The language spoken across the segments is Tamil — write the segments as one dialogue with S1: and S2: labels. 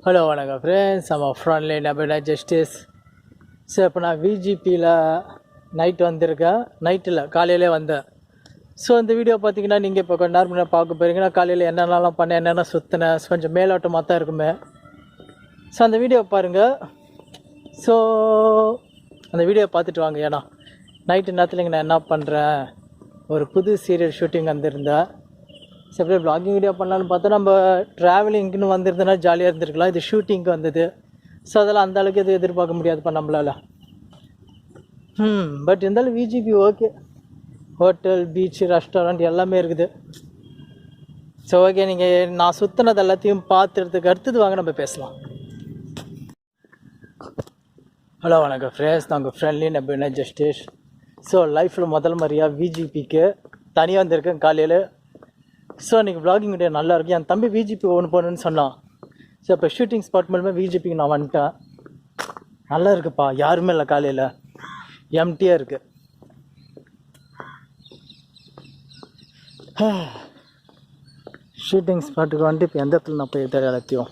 S1: ஹலோ வணக்கம் ஃப்ரெண்ட்ஸ், நம்ம ஃப்ரண்ட்லைன் அப்படின்னா ஜஸ்டிஸ். ஸோ இப்போ நான் விஜிபியில் நைட்டு வந்திருக்கேன். நைட்டில் காலையிலே வந்தேன். ஸோ இந்த வீடியோ பார்த்தீங்கன்னா நீங்கள் இப்போ கொஞ்சம் நேரம் பார்க்க போகிறீங்கன்னா காலையில் என்னென்னலாம் பண்ணேன், என்னென்ன சுற்றினேன், கொஞ்சம் மேலோட்டமாக தான் இருக்குமே. ஸோ அந்த வீடியோ பாருங்கள். ஸோ அந்த வீடியோ பார்த்துட்டு வாங்க. ஏன்னா நைட்டு நேரத்தில் நான் என்ன பண்ணுறேன், ஒரு புது சீரியல் ஷூட்டிங் வந்திருந்தேன். சரி வ்ளாகிங் வீடியோ பண்ணலான்னு பார்த்தா நம்ம ட்ராவலிங்க்குன்னு வந்திருந்தேன்னா ஜாலியாக இருந்திருக்கலாம். இது ஷூட்டிங்க்கு வந்தது. ஸோ அதெல்லாம் அந்த அளவுக்கு எதுவும் எதிர்பார்க்க முடியாதுப்பா நம்மளால். பட் இருந்தாலும் VGP okay. Hotel, beach, restaurant எல்லாமே இருக்குது. ஸோ ஓகே, நீங்கள் நான் சுற்றினது எல்லாத்தையும் பார்த்துறதுக்கு அடுத்தது வாங்க நம்ம பேசலாம். ஹலோ வணக்கம் ஃப்ரெண்ட்ஸ், நான் உங்கள் ஃப்ரெண்ட்லி அப்படின்னா ஜஸ்டிஸ். ஸோ லைஃப்பில் முதல் முறையாக விஜிபிக்கு தனியாக வந்திருக்கேன் காலையில். ஸோ இன்றைக்கி வ்ளாகிங் வீடியோ நல்லாயிருக்கு. என் தம்பி விஜிபி ஒன்று போகணுன்னு சொன்னான். ஸோ இப்போ ஷூட்டிங் ஸ்பாட் மூலமாக விஜிபிக்கு நான் வந்துட்டேன். நல்லா இருக்குப்பா, யாருமே இல்லை, காலையில் எம்டியாக இருக்குது. ஷூட்டிங் ஸ்பாட்டுக்கு வந்துட்டு இப்போ எந்த இடத்துல நான் போய் எடுத்த எல்லாத்தையும்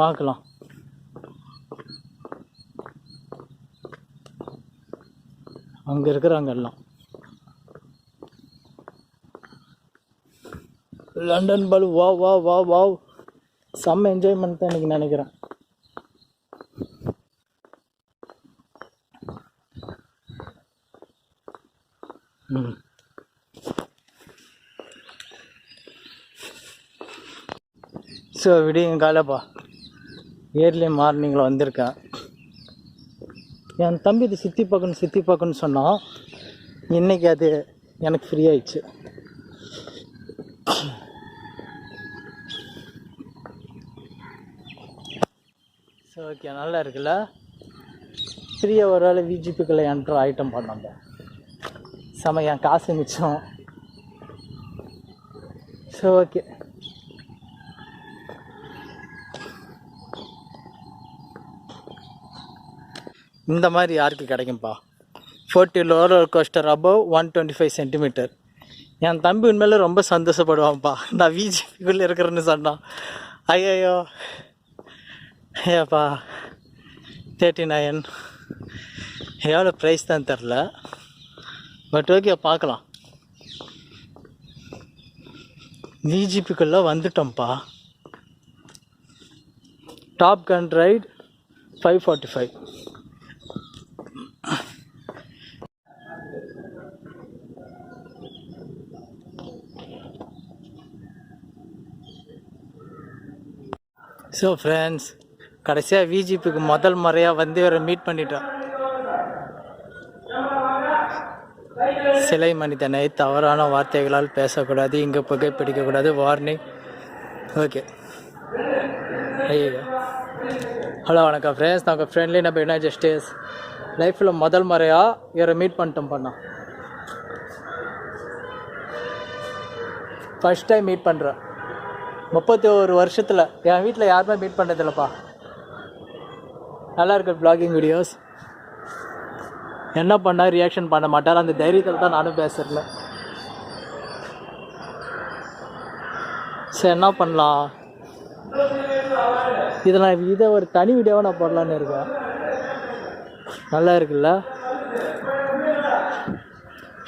S1: பார்க்கலாம். அங்கே இருக்கிறாங்க எல்லாம். லண்டன் பால் வா வா வா வா, செம்ம என்ஜாய்மெண்ட் தான் எனக்கு நினைக்கிறேன். ஸோ விடிய காலைப்பா ஏர்லி மார்னிங்கில் வந்திருக்கேன். என் தம்பி இது சுற்றி பார்க்கணுன்னு சொன்னான். இன்றைக்கி அது எனக்கு ஃப்ரீ ஆயிடுச்சு. ஸோ ஓகே, நல்லா இருக்குல்ல. ஃப்ரீயாக ஒரு வேளை விஜிபிக்குள்ளே என்ட்ரு ஐட்டம் பண்ணாங்க. செம, என் காசு மிச்சம். ஸோ ஓகே, இந்த மாதிரி யாருக்கு கிடைக்கும்ப்பா. 40 ரோலர் கோஸ்டர் அபவ் 125 சென்டிமீட்டர். என் தம்பி உண்மையில ரொம்ப சந்தோஷப்படுவான்ப்பா நான் விஜிபிக்குள்ளே இருக்கிறேன்னு சொன்னான். ஐயோ ஏப்பா 39 எவ்வளோ ப்ரைஸ் தான் தெரில. பட் ஓகே, பார்க்கலாம். விஜிபிக்குள்ளே வந்துட்டோம்ப்பா. டாப் கன் ரைட் 545. ஸோ ஃப்ரெண்ட்ஸ், கடைசியாக விஜிபிக்கு முதல் முறையாக வந்து இவரை மீட் பண்ணிட்டோம். சிலை மனிதனை தவறான வார்த்தைகளால் பேசக்கூடாது, இங்கே புகைப்பிடிக்கக்கூடாது, வார்னிங். ஓகே, ஐயோ. ஹலோ வணக்கம் ஃப்ரெண்ட்ஸ், நான் உங்கள் ஃப்ரெண்ட்லி அப்படின்னா ஜஸ்டிஸ். லைஃப்பில் முதல் முறையாக இவரை மீட் பண்ணிட்டோம் பண்ணோம். ஃபஸ்ட் டைம் மீட் பண்ணுறேன் 31 வருஷத்தில். என் வீட்டில் யாருமே மீட் பண்ணதில்லப்பா. நல்லா இருக்கு வ்ளாகிங் வீடியோஸ். என்ன பண்ணால் ரியாக்ஷன் பண்ண மாட்டார், அந்த தைரியத்தில் தான் நானும் பேசுகிறேன். சரி, என்ன பண்ணலாம், இதை ஒரு தனி வீடியோவாக நான் போடலான்னு இருக்கேன். நல்லா இருக்குல்ல.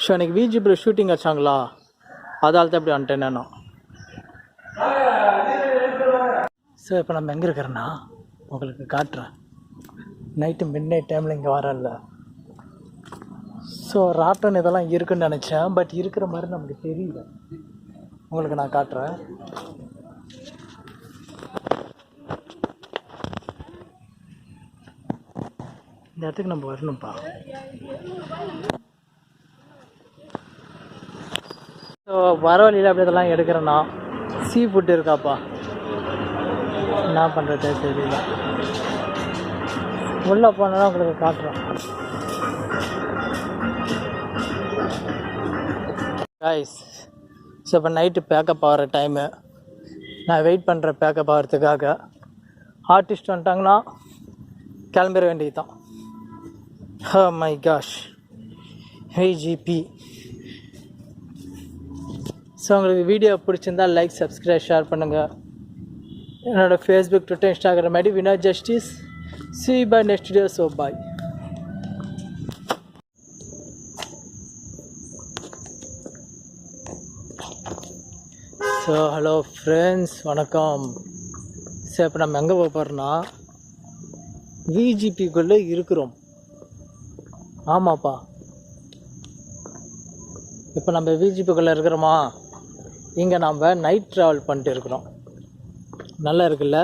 S1: ஸோ எனக்கு விஜிபியில் ஷூட்டிங் வச்சாங்களா, அதால் தான் இப்படி வந்துட்டேன் நான். ஸோ இப்போ நம்ம எங்கே இருக்கிறேன்னா உங்களுக்கு காட்டுறேன். நைட்டு மிட் டைமில் இங்கே வரல. ஸோ ராட்டன் இதெல்லாம் இருக்குன்னு நினச்சேன், பட் இருக்கிற மாதிரி நமக்கு தெரியல. உங்களுக்கு நான் காட்டுறேன். இந்த இடத்துக்கு நம்ம வரணும்ப்பா. ஸோ வர வழியில் அப்படி இதெல்லாம் எடுக்கிறேன்னா சீ ஃபுட் இருக்காப்பா. என்ன பண்ணுறது தெரியல. உள்ளே போனால் உங்களுக்கு காட்டுறோம். கைஸ், ஸோ இப்போ நைட்டு பேக்கப் ஆகிற டைமு. நான் வெயிட் பண்ணுற பேக்கப் ஆகிறதுக்காக. ஆர்டிஸ்ட் வந்துட்டாங்கன்னா கிளம்பிட வேண்டியது தான். Oh my gosh. VGP. So உங்களுக்கு வீடியோ பிடிச்சிருந்தால் லைக், சப்ஸ்கிரைப், ஷேர் பண்ணுங்கள். என்னோடய Facebook, Twitter, Instagram ID Vinod Justice. See you by next video. So bye. So hello friends, வணக்கம். சரி, இப்போ நம்ம எங்கே போக போகிறோன்னா விஜிபிக்குள்ளே இருக்கிறோம். ஆமாப்பா, இப்போ நம்ம விஜிபிக்குள்ளே இருக்கிறோமா? இங்கே நம்ம நைட் ட்ராவல் பண்ணிட்டு இருக்கிறோம். நல்லா இருக்குல்ல?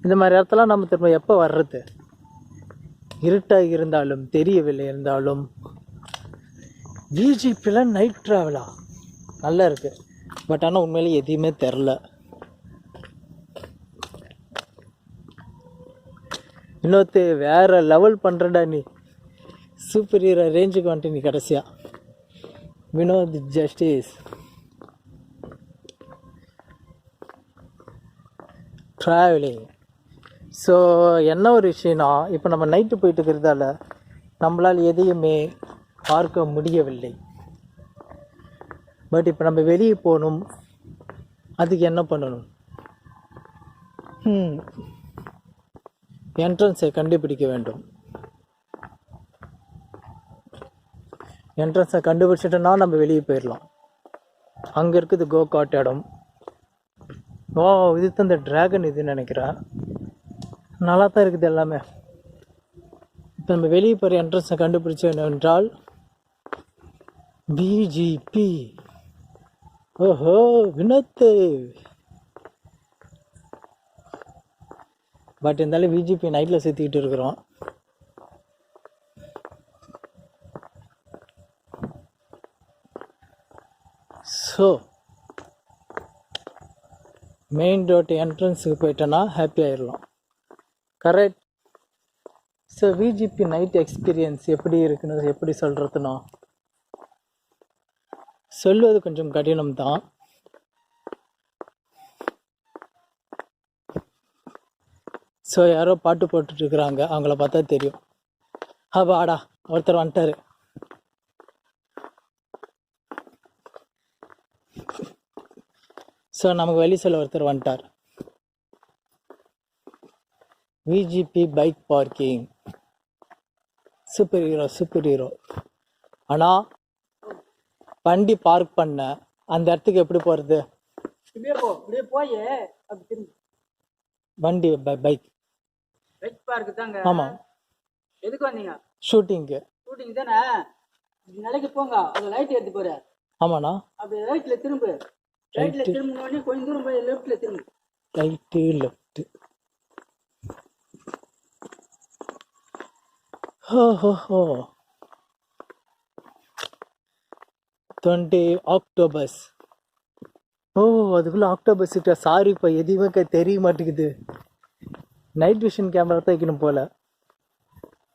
S1: இந்த மாதிரி இடத்துல நம்ம திரும்ப எப்போ வர்றது? இருட்டாக இருந்தாலும் தெரியவில்லை இருந்தாலும் விஜிபியில் நைட் ட்ராவலா நல்லா இருக்குது. பட் ஆனால் உண்மையிலே எதையுமே தெரில. இன்னொருத்து வேறு லெவல் பண்ணுறடா நீ. சூப்பர் ஹீரோ ரேஞ்சுக்கு வந்துட்டு நீ கடைசியாக. Vinod justice travelling. ஸோ என்ன ஒரு விஷயம்னா, இப்போ நம்ம நைட்டு போயிட்டு இருக்கிறதால நம்மளால் எதையுமே பார்க்க முடியவில்லை. பட் இப்போ நம்ம வெளியே போகணும். அதுக்கு என்ன பண்ணணும்? என்ட்ரன்ஸை கண்டுபிடிக்க வேண்டும். என்ட்ரன்ஸை கண்டுபிடிச்சிட்டோன்னா நம்ம வெளியே போயிடலாம். அங்கே இருக்குது கோ காட் இடம். ஓ, இது தான் இந்த ட்ராகன் இதுன்னு நினைக்கிறேன். நல்லா தான் இருக்குது எல்லாமே. இப்போ நம்ம வெளியே போகிற என்ட்ரன்ஸை கண்டுபிடிச்சோம் என்றால் பிஜிபி. ஓஹோ, வினோத். பட் இருந்தாலும் விஜிபி நைட்டில் சுற்றிக்கிட்டு இருக்கிறோம். ஸோ மெயின் ரோட் என்ட்ரன்ஸுக்கு போயிட்டோன்னா ஹாப்பி ஆகிடலாம். Correct. So VGP night experience எப்படி இருக்குன்னு எப்படி சொல்கிறதுனா, சொல்வது கொஞ்சம் கடினம்தான். ஸோ யாரோ பாட்டு போட்டுட்ருக்குறாங்க, அவங்கள பார்த்தா தெரியும். வாடா, ஒருத்தர் வந்துட்டார். ஸோ நமக்கு வழி சொல்ல ஒருத்தர் வந்துட்டார். VGP bike parking. Super hero, super hero. ஆனால் வண்டி பார்க் பண்ண அந்த இடத்துக்கு எப்படி போகிறது? வண்டி பைக் பார்க்கு தாங்க. ஆமாம். எதுக்கு வந்தீங்க? ஷூட்டிங்கு. ஷூட்டிங் தானே. நாளைக்கு போங்க, அது லைட் எடுத்து போற. ஆமாண்ணா. அப்படி ரைட்ல திரும்பு. ரைட்ல திரும்பினோடனே கொஞ்சம் தூரம் போய் லெஃப்ட்ல திரும்பு. Right left. ஹோ 20 அக்டோபர். ஓ, அதுக்குள்ளே அக்டோபர் கிட்ட. சாரி இப்போ எதுவுமே தெரிய மாட்டேங்குது. நைட் விஷன் கேமரா தான் வைக்கணும் போல்.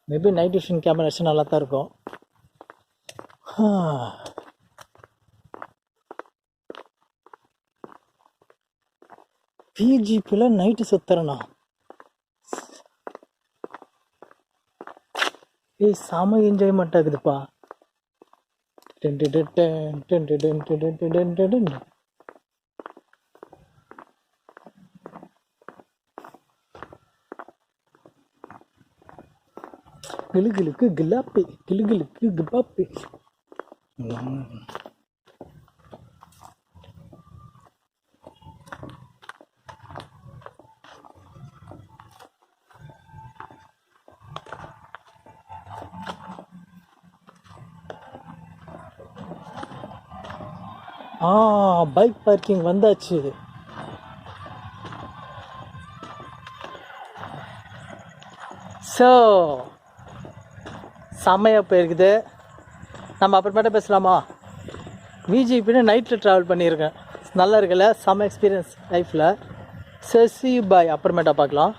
S1: மேபி நைட் விஷன் கேமரா வச்சு நல்லா தான் இருக்கும். பிஜிபியில் நைட்டு சுத்துறேண்ணா. செம என்ஜாய்மெண்ட் ஆகுதுப்பா. கிளுகிளுக்கு கிலாப்பி, கிளுகிளுக்கு கிபாப்பி. பைக் பார்க்கிங் வந்தாச்சு. ஸோ செம்மையாக போயிருக்குது. நம்ம அப்புறமேட்ட பேசலாமா? விஜிபின்னு நைட்டில் ட்ராவல் பண்ணியிருக்கேன். நல்லா இருக்குல்ல? செம்ம எக்ஸ்பீரியன்ஸ் லைஃப்பில். சரி, பாய். அப்புறமேட்டா பார்க்கலாம்.